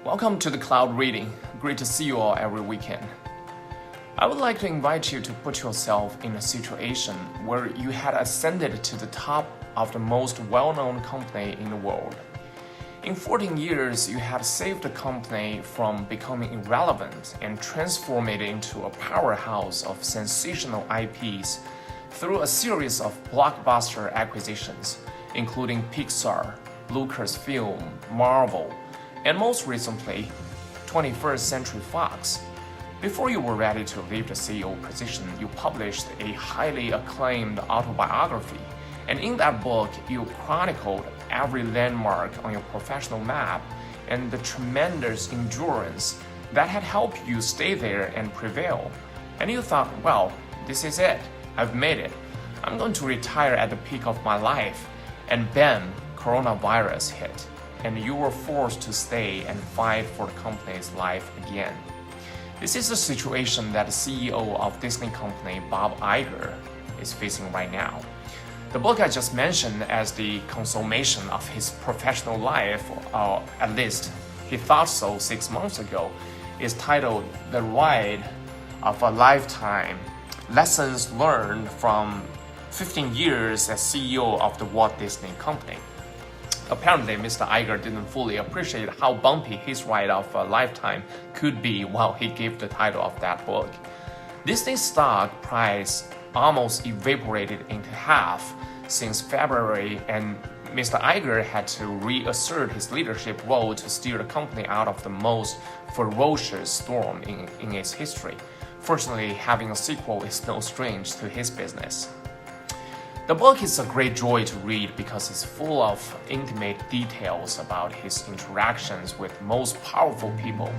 Welcome to the Cloud Reading. Great to see you all every weekend. I would like to invite you to put yourself in a situation where you had ascended to the top of the most well-known company in the world. In 14 years, you had saved the company from becoming irrelevant and transformed it into a powerhouse of sensational IPs through a series of blockbuster acquisitions, including Pixar, Lucasfilm, Marvel, and most recently, 21st Century Fox. Before you were ready to leave the CEO position, you published a highly acclaimed autobiography, and in that book, you chronicled every landmark on your professional map and the tremendous endurance that had helped you stay there and prevail. And you thought, well, this is it. I've made it. I'm going to retire at the peak of my life. And bam, coronavirus hit, and you were forced to stay and fight for the company's life again. This is the situation that the CEO of Disney company, Bob Iger, is facing right now. The book I just mentioned as the consummation of his professional life, or at least he thought so 6 months ago, is titled The Ride of a Lifetime, Lessons Learned from 15 Years as CEO of the Walt Disney Company. Apparently, Mr. Iger didn't fully appreciate how bumpy his ride of a lifetime could be while he gave the title of that book. Disney's stock price almost evaporated into half since February, and Mr. Iger had to reassert his leadership role to steer the company out of the most ferocious storm in its history. Fortunately, having a sequel is no strange to his business. The book is a great joy to read because it's full of intimate details about his interactions with most powerful people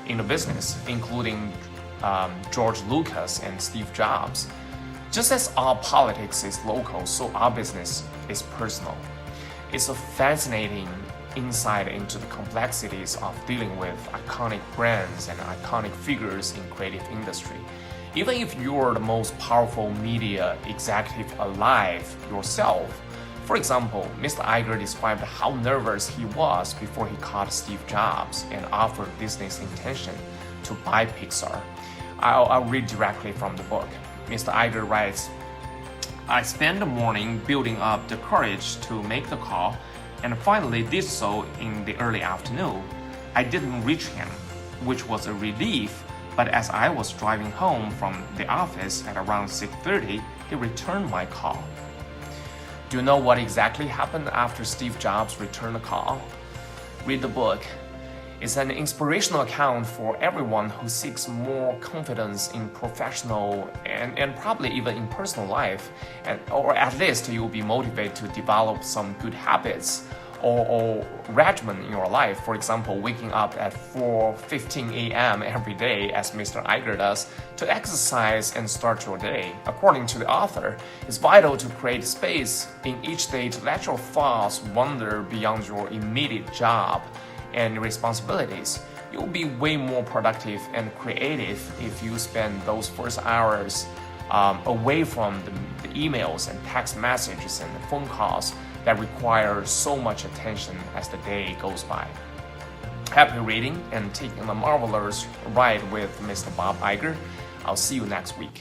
in the business, including George Lucas and Steve Jobs. Just as our politics is local, so our business is personal. It's a fascinating insight into the complexities of dealing with iconic brands and iconic figures in creative industry. Even if you're the most powerful media executive alive yourself. For example, Mr. Iger described how nervous he was before he caught Steve Jobs and offered Disney's intention to buy Pixar. I'll read directly from the book. Mr. Iger writes, I spent the morning building up the courage to make the call and finally did so in the early afternoon. I didn't reach him, which was a relief. But as I was driving home from the office at around 6:30, he returned my call. Do you know what exactly happened after Steve Jobs returned the call? Read the book. It's an inspirational account for everyone who seeks more confidence in professional and probably even in personal life, or at least you'll be motivated to develop some good habits or regimen in your life. For example, waking up at 4:15 a.m. every day, as Mr. Iger does, to exercise and start your day. According to the author, it's vital to create space in each day to let your thoughts wander beyond your immediate job and responsibilities. You'll be way more productive and creative if you spend those first hours away from the emails and text messages and the phone calls that require so much attention as the day goes by. Happy reading and taking a marvelous ride with Mr. Bob Iger. I'll see you next week.